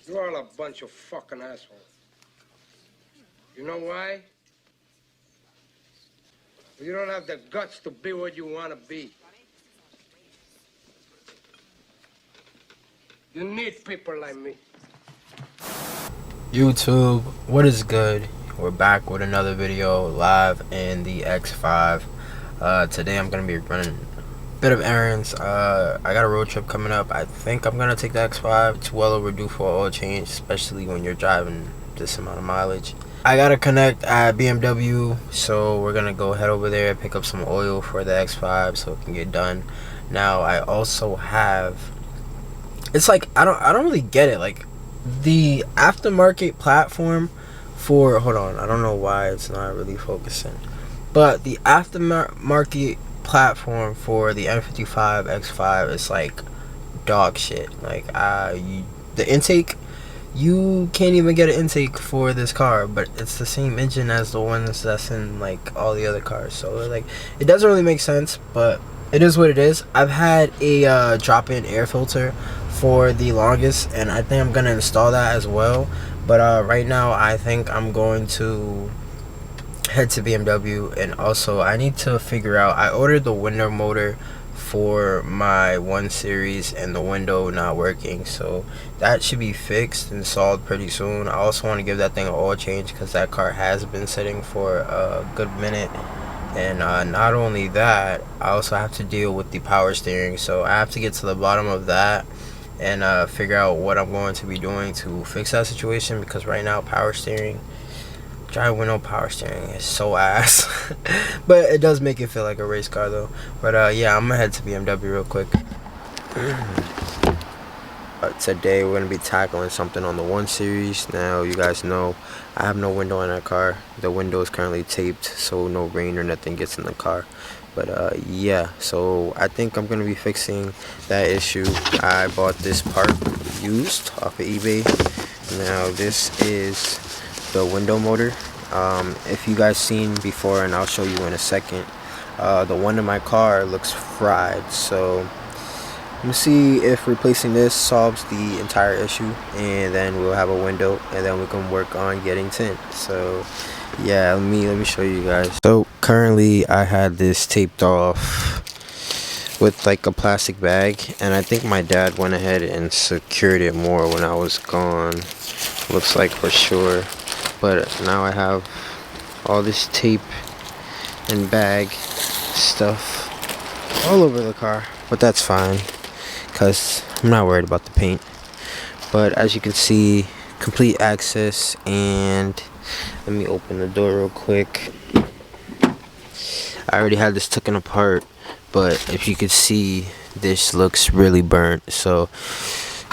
You're all a bunch of fucking assholes. You know why? You don't have the guts to be what you want to be. You need people like me. YouTube, what is good? We're back with another video live in the X5. Today I'm gonna be running a bit of errands. I got a road trip coming up. I think I'm gonna take the X5. It's well overdue for an oil change, especially when you're driving this amount of mileage. I gotta connect at Bmw, so we're gonna go head over there, pick up some oil for the X5 so it can get done. Now I also have, it's like I don't really get it, like the aftermarket platform for, hold on, I don't know why it's not really focusing, but the aftermarket platform for the M55 X5 is like dog shit. Like the intake, you can't even get an intake for this car, but it's the same engine as the ones that's in like all the other cars, so like it doesn't really make sense, but it is what it is. I've had a drop-in air filter for the longest, and I think I'm gonna install that as well, but right now I think I'm going to head to BMW. And also I need to figure out, I ordered the window motor for my 1 Series and the window not working, so that should be fixed and solved pretty soon. I also want to give that thing an oil change because that car has been sitting for a good minute. And not only that, I also have to deal with the power steering, so I have to get to the bottom of that and figure out what I'm going to be doing to fix that situation, because right now power steering, driving with no power steering is so ass. But it does make it feel like a race car though. But yeah, I'm gonna head to BMW real quick. Today we're gonna be tackling something on the 1 Series. Now you guys know I have no window in that car. The window is currently taped so no rain or nothing gets in the car. But yeah, so I think I'm gonna be fixing that issue. I bought this part used off of eBay. Now this is the window motor. If you guys seen before, and I'll show you in a second, the one in my car looks fried, so I'm gonna see if replacing this solves the entire issue, and then we'll have a window, and then we can work on getting tint. So yeah, let me show you guys. So currently I had this taped off with like a plastic bag, and I think my dad went ahead and secured it more when I was gone, looks like, for sure. But now I have all this tape and bag stuff all over the car, but that's fine because I'm not worried about the paint. But as you can see, complete access. And let me open the door real quick. I already had this taken apart, but if you could see, this looks really burnt. So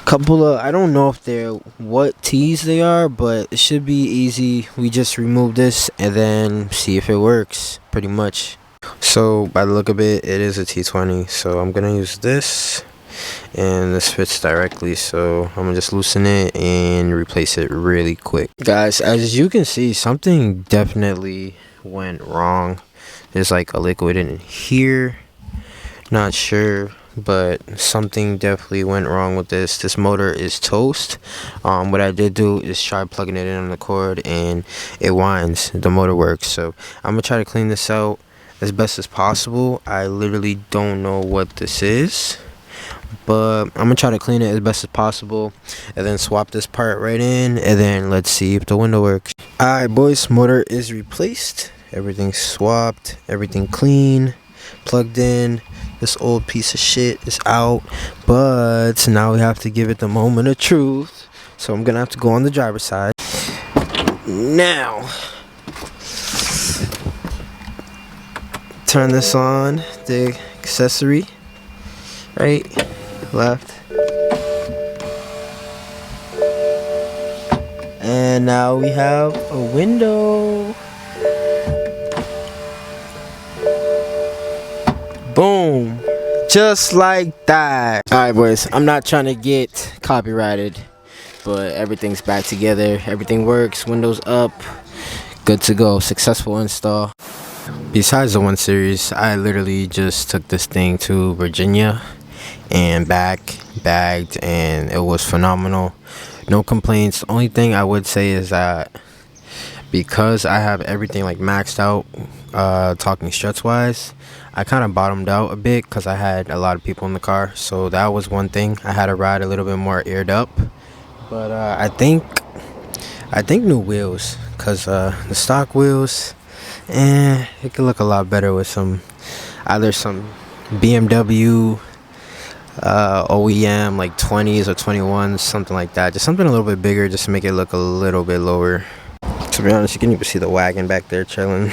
couple of, I don't know if they're what T's they are, but it should be easy. We just remove this and then see if it works, pretty much. So by the look of it, it is a T20, so I'm gonna use this, and this fits directly, so I'm gonna just loosen it and replace it really quick. Guys, as you can see, something definitely went wrong. There's like a liquid in here, not sure, but something definitely went wrong with this. This motor is toast. What I did do is try plugging it in on the cord, and it winds, the motor works. So I'm gonna try to clean this out as best as possible. I literally don't know what this is, but I'm gonna try to clean it as best as possible and then swap this part right in, and then let's see if the window works. Alright boys, motor is replaced, everything's swapped, everything clean, plugged in. This old piece of shit is out, but now we have to give it the moment of truth. So I'm gonna have to go on the driver's side now. Turn this on, the accessory, right, left, and now we have a window. Boom, just like that. Alright boys, I'm not trying to get copyrighted, but everything's back together, everything works, windows up, good to go, successful install. Besides the 1 Series, I literally just took this thing to Virginia and back bagged, and it was phenomenal. No complaints. Only thing I would say is that because I have everything like maxed out, talking struts wise, I kind of bottomed out a bit because I had a lot of people in the car. So that was one thing. I had to ride a little bit more aired up. But I think new wheels, because the stock wheels, it could look a lot better with either some Bmw OEM like 20s or 21s, something like that. Just something a little bit bigger, just to make it look a little bit lower. To be honest, you can even see the wagon back there chilling.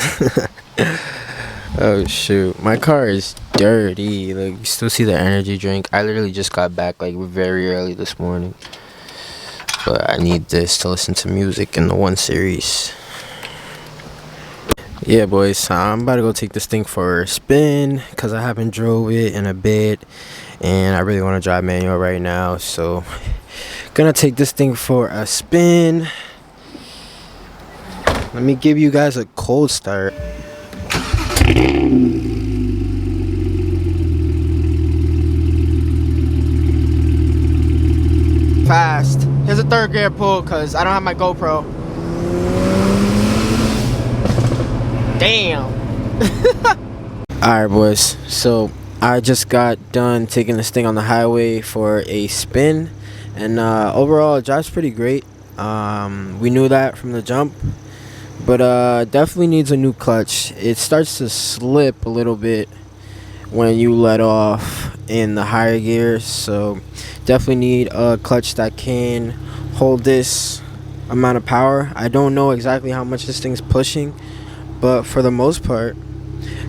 Oh shoot, my car is dirty. Like, you still see the energy drink. I literally just got back like very early this morning, but I need this to listen to music in the 1 Series. Yeah, boys, I'm about to go take this thing for a spin because I haven't drove it in a bit, and I really want to drive manual right now. So gonna take this thing for a spin. Let me give you guys a cold start. Fast. Here's a 3rd gear pull because I don't have my GoPro. Damn. Alright, boys. So I just got done taking this thing on the highway for a spin, and overall it drives pretty great. We knew that from the jump, but definitely needs a new clutch. It starts to slip a little bit when you let off in the higher gears, so definitely need a clutch that can hold this amount of power. I don't know exactly how much this thing's pushing, but for the most part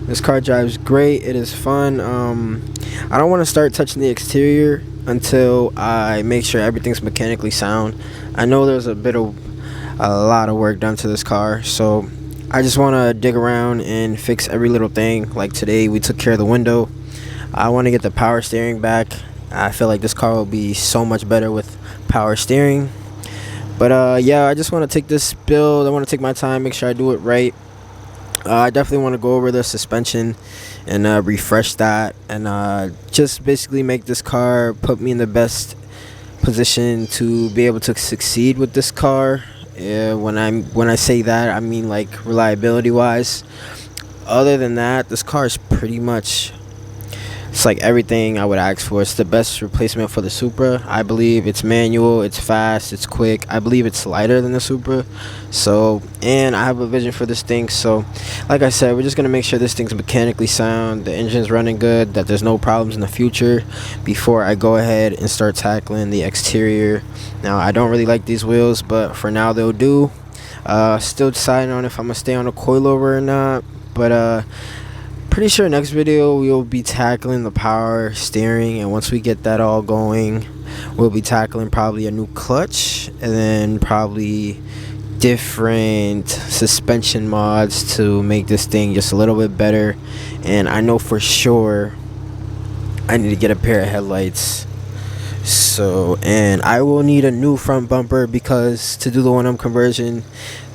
this car drives great. It is fun. I don't want to start touching the exterior until I make sure everything's mechanically sound. I know there's a lot of work done to this car, so I just want to dig around and fix every little thing. Like today we took care of the window. I want to get the power steering back. I feel like this car will be so much better with power steering. But yeah, I just want to take this build. I want to take my time, make sure I do it right. I definitely want to go over the suspension and refresh that, and just basically make this car, put me in the best position to be able to succeed with this car. When I say that, I mean like reliability wise. Other than that, this car is pretty much, it's like everything I would ask for. It's the best replacement for the Supra. I believe it's manual, it's fast, it's quick. I believe it's lighter than the Supra. So, and I have a vision for this thing. So, like I said, we're just going to make sure this thing's mechanically sound, the engine's running good, that there's no problems in the future before I go ahead and start tackling the exterior. Now, I don't really like these wheels, but for now they'll do. Still deciding on if I'm going to stay on a coilover or not. But, pretty sure next video we'll be tackling the power steering, and once we get that all going, we'll be tackling probably a new clutch, and then probably different suspension mods to make this thing just a little bit better. And I know for sure I need to get a pair of headlights. So, and I will need a new front bumper, because to do the 1M conversion,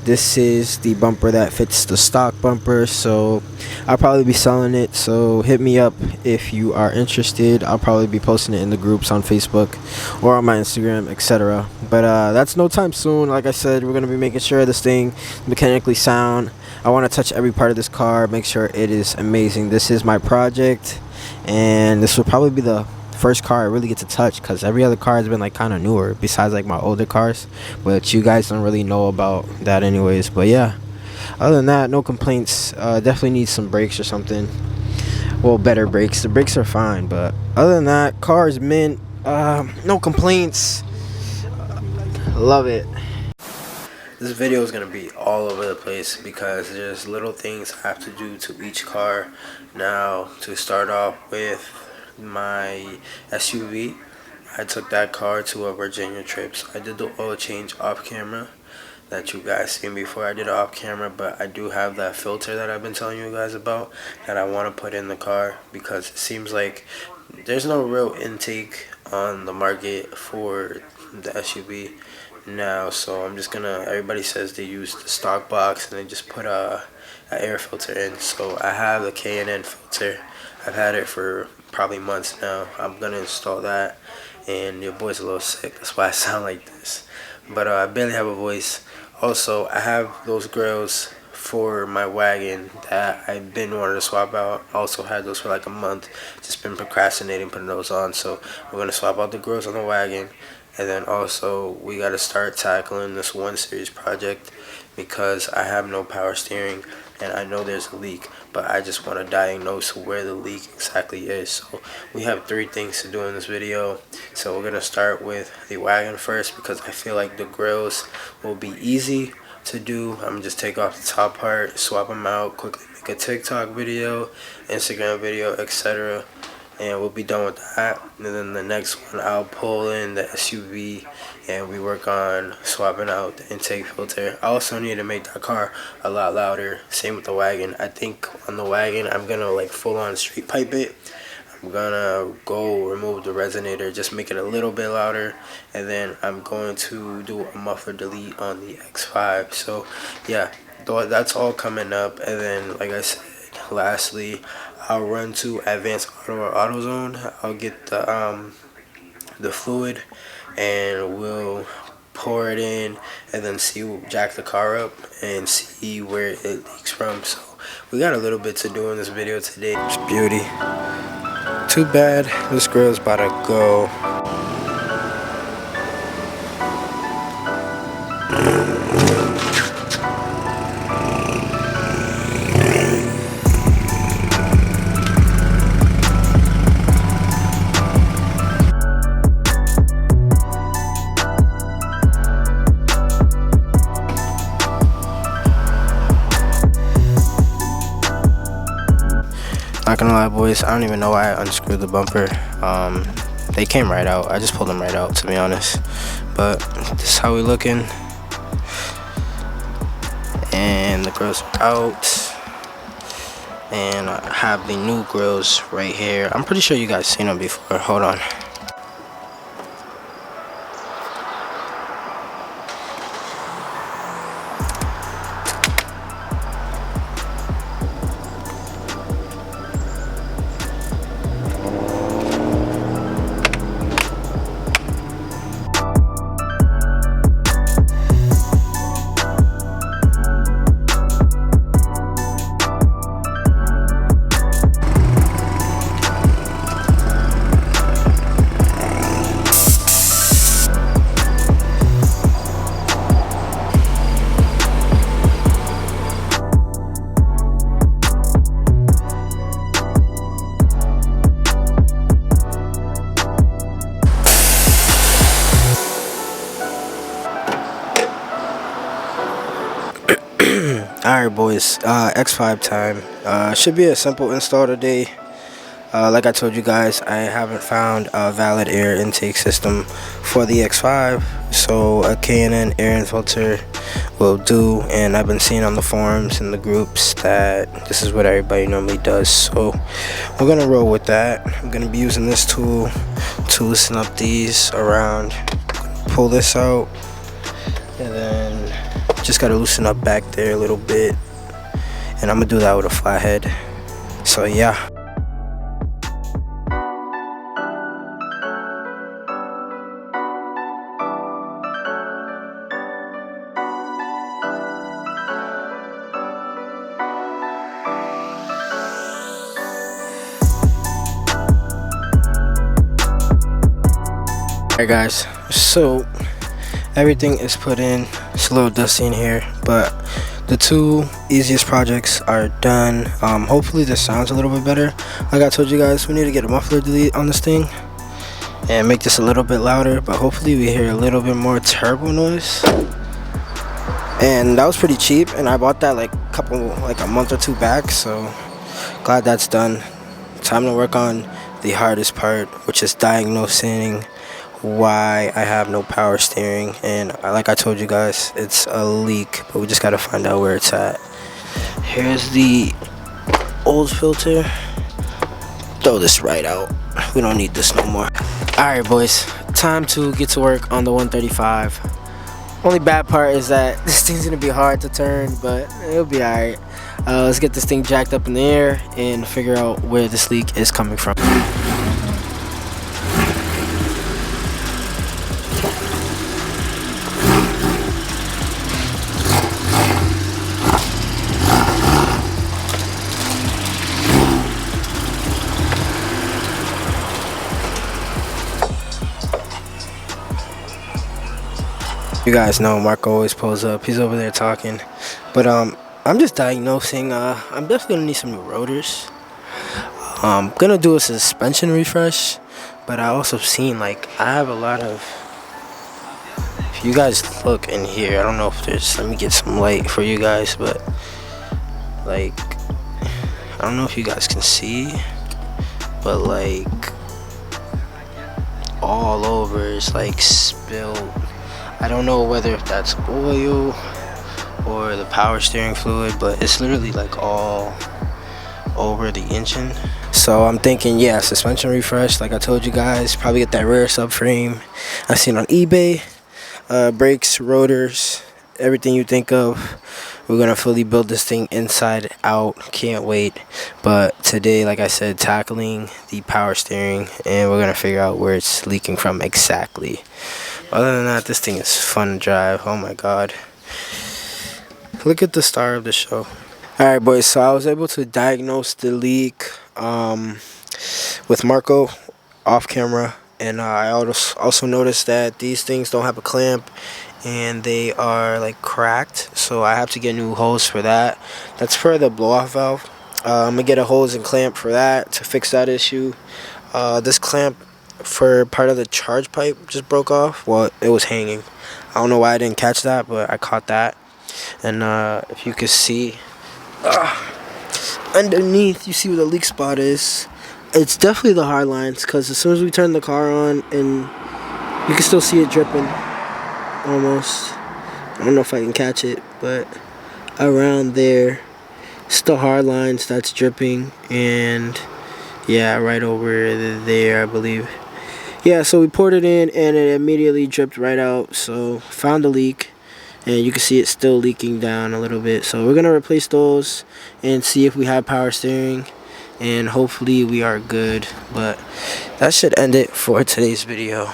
this is the bumper that fits the stock bumper. So I'll probably be selling it, so hit me up if you are interested. I'll probably be posting it in the groups on Facebook or on my Instagram, etc. But that's no time soon. Like I said, we're going to be making sure this thing mechanically sound. I want to touch every part of this car, make sure it is amazing. This is my project, and this will probably be the first car I really get to touch, because every other car has been like kind of newer besides like my older cars, but you guys don't really know about that anyways. But yeah, other than that, no complaints. Definitely need some brakes or something. Well, better brakes. The brakes are fine, but other than that, car is mint. No complaints. Love it. This video is going to be all over the place because there's little things I have to do to each car. Now, to start off with my SUV, I took that car to a Virginia trip, so I did the oil change off camera that you guys seen before. I did it off camera, but I do have that filter that I've been telling you guys about that I want to put in the car, because it seems like there's no real intake on the market for the SUV now. So I'm just gonna, everybody says they use the stock box and they just put an air filter in. So I have the K&N filter. I've had it for probably months now. I'm gonna install that, and your boy's a little sick. That's why I sound like this. But I barely have a voice. Also, I have those grills for my wagon that I've been wanting to swap out. I also had those for like a month. Just been procrastinating putting those on. So we're gonna swap out the grills on the wagon, and then also we gotta start tackling this 1 Series project because I have no power steering and I know there's a leak, but I just want to diagnose where the leak exactly is. So we have 3 things to do in this video. So we're gonna start with the wagon first because I feel like the grills will be easy to do. I'm gonna just take off the top part, swap them out, quickly make a TikTok video, Instagram video, etc. And we'll be done with that. And then the next one, I'll pull in the SUV and we work on swapping out the intake filter. I also need to make that car a lot louder. Same with the wagon. I think on the wagon, I'm gonna like full on street pipe it. I'm gonna go remove the resonator, just make it a little bit louder, and then I'm going to do a muffler delete on the X5. So yeah, that's all coming up. And then like I said, lastly, I'll run to Advanced Auto or AutoZone. I'll get the fluid and we'll pour it in and then jack the car up and see where it leaks from. So we got a little bit to do in this video today. It's beauty. Too bad this girl's about to go. Not gonna lie, boys, I don't even know why I unscrewed the bumper. They came right out. I just pulled them right out, to be honest. But this is how we looking. And the grills are out. And I have the new grills right here. I'm pretty sure you guys seen them before. Hold on. Alright, boys, X5 time. Should be a simple install today. Like I told you guys, I haven't found a valid air intake system for the X5, so a K&N air filter will do. And I've been seeing on the forums and the groups that this is what everybody normally does, so we're gonna roll with that. I'm gonna be using this tool to loosen up these around, pull this out, and then just gotta loosen up back there a little bit, and I'm gonna do that with a flathead. So yeah. Alright guys, so everything is put in. It's a little dusty in here, but the 2 easiest projects are done. Hopefully this sounds a little bit better. Like I told you guys, we need to get a muffler delete on this thing and make this a little bit louder, but hopefully we hear a little bit more turbo noise. And that was pretty cheap, and I bought that like a month or 2 back, so glad that's done. Time to work on the hardest part, which is diagnosing why I have no power steering. And like I told you guys, it's a leak, but we just gotta find out where it's at. Here's the old filter. Throw this right out. We don't need this no more. Alright boys, time to get to work on the 135. Only bad part is that this thing's gonna be hard to turn, but it'll be alright. Let's get this thing jacked up in the air and figure out where this leak is coming from. You guys know Marco always pulls up. He's over there talking. But I'm just diagnosing. I'm definitely gonna need some new rotors. I'm gonna do a suspension refresh, but I also seen like I have a lot of. If you guys look in here, I don't know if there's. Let me get some light for you guys, but like I don't know if you guys can see, but like all over is like spilled. I don't know whether that's oil or the power steering fluid, but it's literally like all over the engine. So I'm thinking, yeah, suspension refresh, like I told you guys, probably get that rear subframe I've seen on eBay. Brakes, rotors, everything you think of. We're gonna fully build this thing inside out. Can't wait. But today, like I said, tackling the power steering, and we're gonna figure out where it's leaking from exactly. Other than that, this thing is fun to drive. Oh my god. Look at the star of the show. Alright boys, so I was able to diagnose the leak with Marco off camera. And I also noticed that these things don't have a clamp and they are like cracked. So I have to get new hose for that. That's for the blow-off valve. I'm going to get a hose and clamp for that to fix that issue. This clamp for part of the charge pipe just broke off. Well, it was hanging. I don't know why I didn't catch that, but I caught that. And if you can see underneath, you see where the leak spot is. It's definitely the hard lines, because as soon as we turn the car on, and you can still see it dripping almost. I don't know if I can catch it, but around there, it's the hard lines that's dripping. And yeah, right over there, I believe. Yeah, so we poured it in and it immediately dripped right out. So found the leak, and you can see it's still leaking down a little bit. So we're gonna replace those and see if we have power steering, and hopefully we are good. But that should end it for today's video.